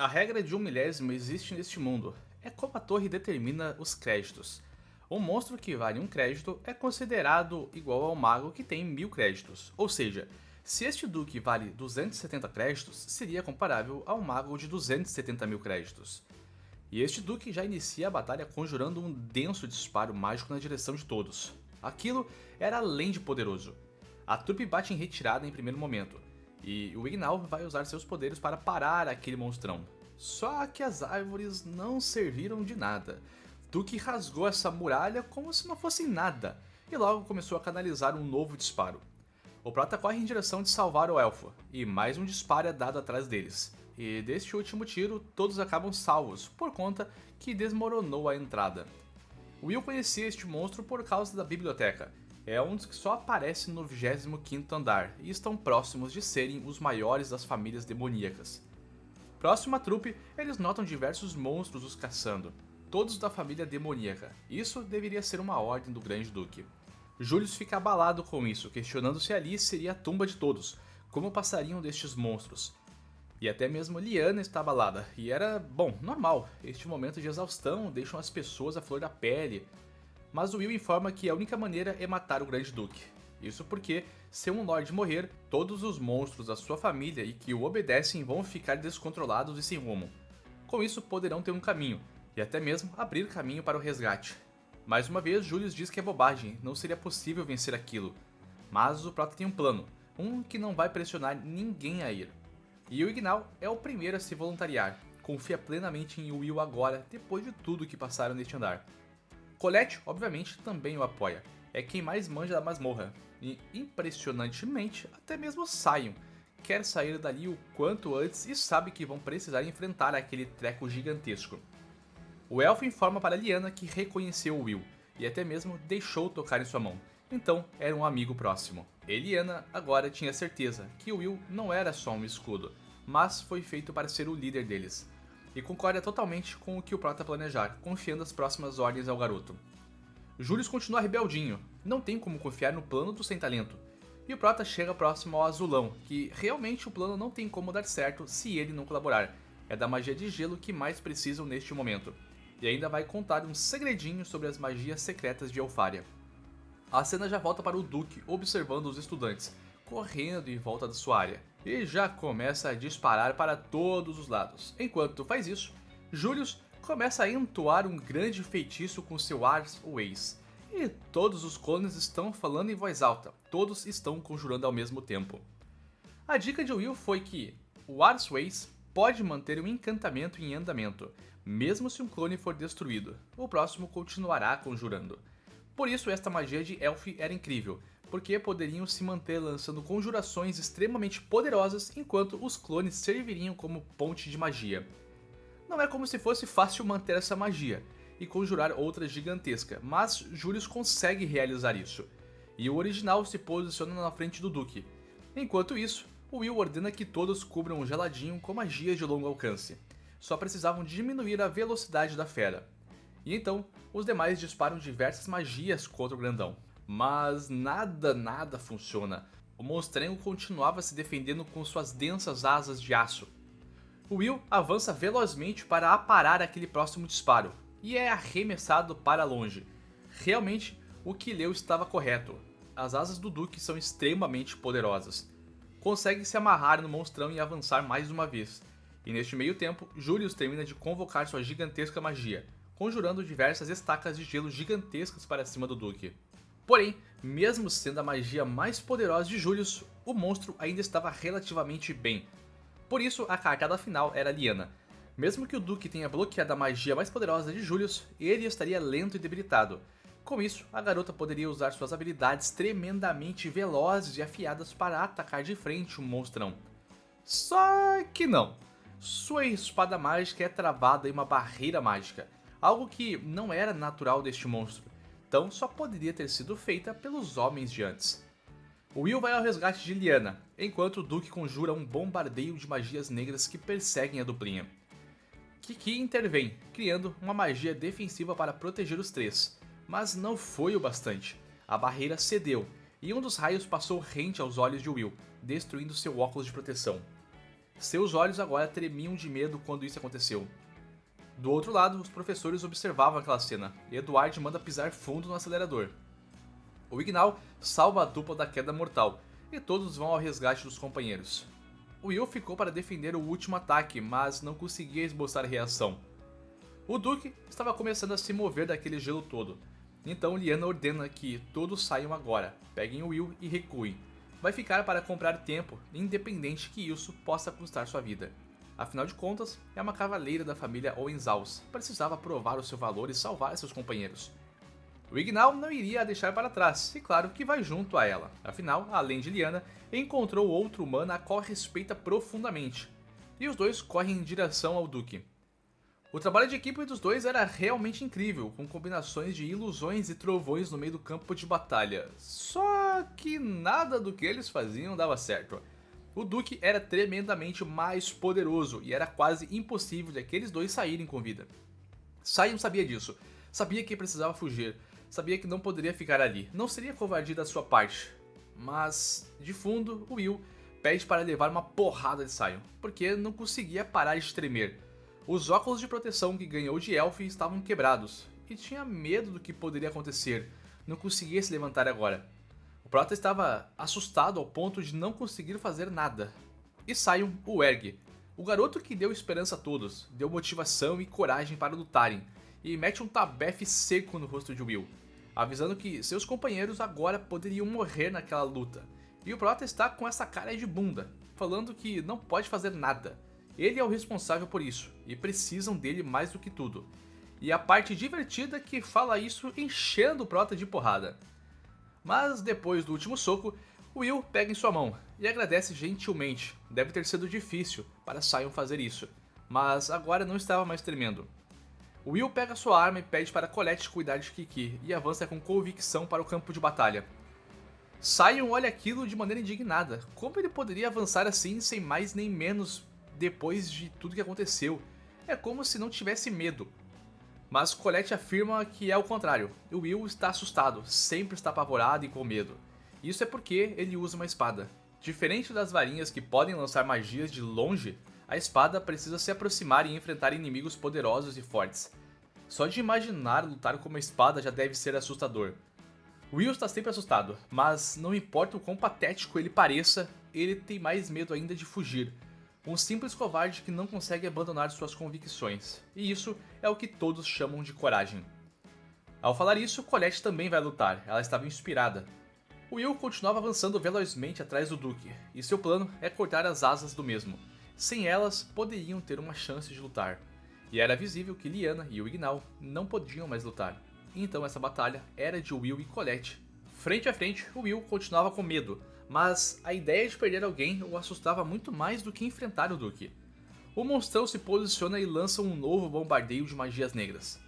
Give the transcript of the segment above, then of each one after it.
A regra de 1 milésimo existe neste mundo. É como a torre determina os créditos. Um monstro que vale 1 crédito é considerado igual ao mago que tem 1000 créditos. Ou seja, se este duque vale 270 créditos, seria comparável ao mago de 270 mil créditos. E este duque já inicia a batalha conjurando um denso disparo mágico na direção de todos. Aquilo era além de poderoso. A trupe bate em retirada em primeiro momento, e o Ignal vai usar seus poderes para parar aquele monstrão. Só que as árvores não serviram de nada. Duque rasgou essa muralha como se não fosse nada, e logo começou a canalizar um novo disparo. O Prota corre em direção de salvar o elfo, e mais um disparo é dado atrás deles. E deste último tiro, todos acabam salvos, por conta que desmoronou a entrada. Will conhecia este monstro por causa da biblioteca. É um dos que só aparece no 25º andar, e estão próximos de serem os maiores das famílias demoníacas. Próximo à trupe, eles notam diversos monstros os caçando, todos da família demoníaca. Isso deveria ser uma ordem do Grande Duque. Julius fica abalado com isso, questionando se ali seria a tumba de todos, como passariam destes monstros. E até mesmo Lyanna está abalada, e era, bom, normal, este momento de exaustão deixam as pessoas à flor da pele. Mas o Will informa que a única maneira é matar o Grande Duque. Isso porque, se um Lorde morrer, todos os monstros da sua família e que o obedecem vão ficar descontrolados e sem rumo. Com isso poderão ter um caminho, e até mesmo abrir caminho para o resgate. Mais uma vez, Julius diz que é bobagem, não seria possível vencer aquilo. Mas o Prota tem um plano, um que não vai pressionar ninguém a ir. E o Ignal é o primeiro a se voluntariar, confia plenamente em Will agora, depois de tudo que passaram neste andar. Colette, obviamente, também o apoia, é quem mais manja da masmorra, e impressionantemente, até mesmo Sion quer sair dali o quanto antes e sabe que vão precisar enfrentar aquele treco gigantesco. O elfo informa para Lyanna que reconheceu o Will, e até mesmo deixou tocar em sua mão, então era um amigo próximo. E Lyanna agora tinha certeza que o Will não era só um escudo, mas foi feito para ser o líder deles, e concorda totalmente com o que o Prota planejar, confiando as próximas ordens ao garoto. Julius continua rebeldinho, não tem como confiar no plano do sem talento, e o Prota chega próximo ao Azulão, que realmente o plano não tem como dar certo se ele não colaborar, é da magia de gelo que mais precisam neste momento, e ainda vai contar um segredinho sobre as magias secretas de Elfária. A cena já volta para o Duque observando os estudantes, correndo em volta da sua área, e já começa a disparar para todos os lados. Enquanto faz isso, Julius começa a entoar um grande feitiço com seu Ars Ways, e todos os clones estão falando em voz alta, todos estão conjurando ao mesmo tempo. A dica de Will foi que o Ars Ways pode manter um encantamento em andamento, mesmo se um clone for destruído, o próximo continuará conjurando. Por isso esta magia de Elf era incrível, porque poderiam se manter lançando conjurações extremamente poderosas enquanto os clones serviriam como ponte de magia. Não é como se fosse fácil manter essa magia e conjurar outra gigantesca, mas Julius consegue realizar isso, e o original se posiciona na frente do Duque. Enquanto isso, o Will ordena que todos cubram o geladinho com magias de longo alcance. Só precisavam diminuir a velocidade da fera. E então, os demais disparam diversas magias contra o grandão. Mas nada funciona. O monstrengo continuava se defendendo com suas densas asas de aço. O Will avança velozmente para aparar aquele próximo disparo, e é arremessado para longe. Realmente, o que leu estava correto. As asas do Duque são extremamente poderosas. Consegue se amarrar no monstrão e avançar mais uma vez. E neste meio tempo, Julius termina de convocar sua gigantesca magia, conjurando diversas estacas de gelo gigantescas para cima do Duque. Porém, mesmo sendo a magia mais poderosa de Julius, o monstro ainda estava relativamente bem. Por isso, a cartada final era Lyanna. Mesmo que o Duque tenha bloqueado a magia mais poderosa de Julius, ele estaria lento e debilitado. Com isso, a garota poderia usar suas habilidades tremendamente velozes e afiadas para atacar de frente o monstrão. Só que não. Sua espada mágica é travada em uma barreira mágica, algo que não era natural deste monstro, então só poderia ter sido feita pelos homens de antes. Will vai ao resgate de Lyanna, enquanto o Duque conjura um bombardeio de magias negras que perseguem a duplinha. Kiki intervém, criando uma magia defensiva para proteger os três, mas não foi o bastante. A barreira cedeu, e um dos raios passou rente aos olhos de Will, destruindo seu óculos de proteção. Seus olhos agora tremiam de medo quando isso aconteceu. Do outro lado, os professores observavam aquela cena, e Edward manda pisar fundo no acelerador. O Ignal salva a dupla da queda mortal, e todos vão ao resgate dos companheiros. Will ficou para defender o último ataque, mas não conseguia esboçar reação. O Duque estava começando a se mover daquele gelo todo, então Lyanna ordena que todos saiam agora, peguem o Will e recuem. Vai ficar para comprar tempo, independente que isso possa custar sua vida. Afinal de contas, é uma cavaleira da família Hohenzollern, precisava provar o seu valor e salvar seus companheiros. O Ignal não iria a deixar para trás, e claro que vai junto a ela. Afinal, além de Lyanna, encontrou outro humano a qual respeita profundamente. E os dois correm em direção ao Duque. O trabalho de equipe dos dois era realmente incrível, com combinações de ilusões e trovões no meio do campo de batalha. Só que nada do que eles faziam dava certo. O Duque era tremendamente mais poderoso e era quase impossível de aqueles dois saírem com vida. Sion sabia disso, sabia que precisava fugir, sabia que não poderia ficar ali, não seria covardia da sua parte. Mas, de fundo, Will pede para levar uma porrada de Sion, porque não conseguia parar de tremer. Os óculos de proteção que ganhou de Elf estavam quebrados, e tinha medo do que poderia acontecer, não conseguia se levantar agora. O Prota estava assustado ao ponto de não conseguir fazer nada. E Sion o ergue, o garoto que deu esperança a todos, deu motivação e coragem para lutarem, e mete um tabefe seco no rosto de Will, avisando que seus companheiros agora poderiam morrer naquela luta. E o Prota está com essa cara de bunda, falando que não pode fazer nada. Ele é o responsável por isso, e precisam dele mais do que tudo. E a parte divertida é que fala isso enchendo o Prota de porrada. Mas depois do último soco, Will pega em sua mão e agradece gentilmente. Deve ter sido difícil para Sion fazer isso, mas agora não estava mais tremendo. Will pega sua arma e pede para Colette cuidar de Kiki e avança com convicção para o campo de batalha. Sion olha aquilo de maneira indignada. Como ele poderia avançar assim sem mais nem menos depois de tudo que aconteceu? É como se não tivesse medo. Mas Colette afirma que é o contrário. Will está assustado, sempre está apavorado e com medo. Isso é porque ele usa uma espada. Diferente das varinhas que podem lançar magias de longe, a espada precisa se aproximar e enfrentar inimigos poderosos e fortes. Só de imaginar lutar com uma espada já deve ser assustador. Will está sempre assustado, mas não importa o quão patético ele pareça, ele tem mais medo ainda de fugir. Um simples covarde que não consegue abandonar suas convicções, e isso é o que todos chamam de coragem. Ao falar isso, Colette também vai lutar, ela estava inspirada. Will continuava avançando velozmente atrás do Duque, e seu plano é cortar as asas do mesmo. Sem elas, poderiam ter uma chance de lutar. E era visível que Lyanna e o Ignal não podiam mais lutar. Então essa batalha era de Will e Colette. Frente a frente, Will continuava com medo, mas a ideia de perder alguém o assustava muito mais do que enfrentar o Duque. O monstrão se posiciona e lança um novo bombardeio de magias negras.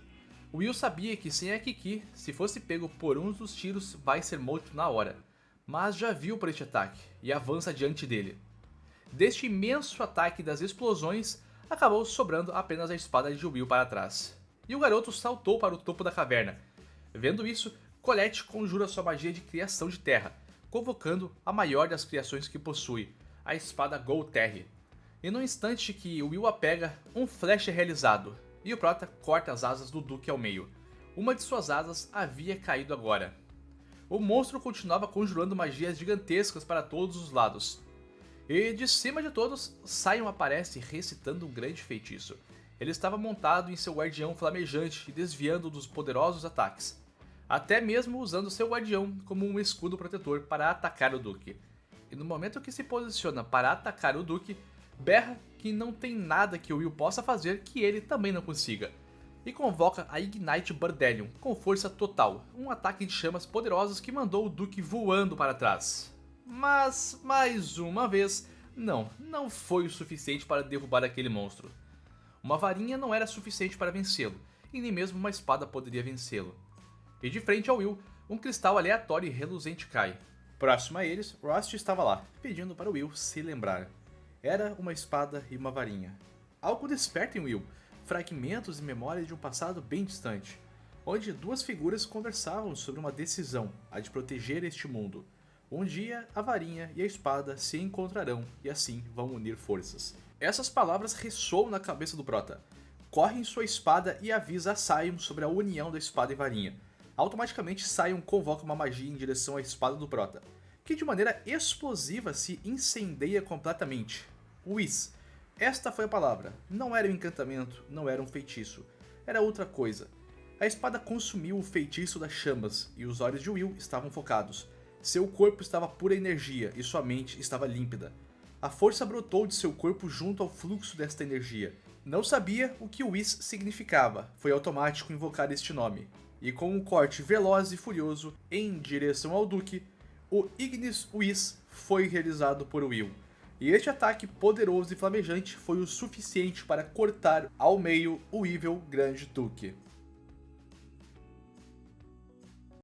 Will sabia que sem a Kiki, se fosse pego por um dos tiros, vai ser morto na hora, mas já viu por este ataque e avança diante dele. Deste imenso ataque das explosões, acabou sobrando apenas a espada de Will para trás. E o garoto saltou para o topo da caverna. Vendo isso, Colette conjura sua magia de criação de terra, convocando a maior das criações que possui, a espada Golterri. E no instante que Will a pega, um flash é realizado, e o Prota corta as asas do Duque ao meio. Uma de suas asas havia caído agora. O monstro continuava conjurando magias gigantescas para todos os lados. E de cima de todos, Sion aparece recitando um grande feitiço. Ele estava montado em seu guardião flamejante e desviando dos poderosos ataques. Até mesmo usando seu guardião como um escudo protetor para atacar o Duque. E no momento que se posiciona para atacar o Duque, berra que não tem nada que o Will possa fazer que ele também não consiga. E convoca a Ignite Burdelium com força total, um ataque de chamas poderosos que mandou o Duque voando para trás. Mas, mais uma vez, não foi o suficiente para derrubar aquele monstro. Uma varinha não era suficiente para vencê-lo, e nem mesmo uma espada poderia vencê-lo. E de frente ao Will, um cristal aleatório e reluzente cai. Próximo a eles, Rost estava lá, pedindo para Will se lembrar. Era uma espada e uma varinha. Algo desperta em Will, fragmentos e memórias de um passado bem distante, onde duas figuras conversavam sobre uma decisão, a de proteger este mundo. Um dia a varinha e a espada se encontrarão e assim vão unir forças. Essas palavras ressoam na cabeça do Prota. Corre em sua espada e avisa a Sion sobre a união da espada e varinha. Automaticamente Sion convoca uma magia em direção à espada do Prota, que de maneira explosiva se incendeia completamente. Whis. Esta foi a palavra. Não era um encantamento, não era um feitiço. Era outra coisa. A espada consumiu o feitiço das chamas e os olhos de Will estavam focados. Seu corpo estava pura energia e sua mente estava límpida. A força brotou de seu corpo junto ao fluxo desta energia. Não sabia o que Whis significava, foi automático invocar este nome. E com um corte veloz e furioso em direção ao Duque, o Ignis Whis foi realizado por Will. E este ataque poderoso e flamejante foi o suficiente para cortar ao meio o Evil Grande Duque.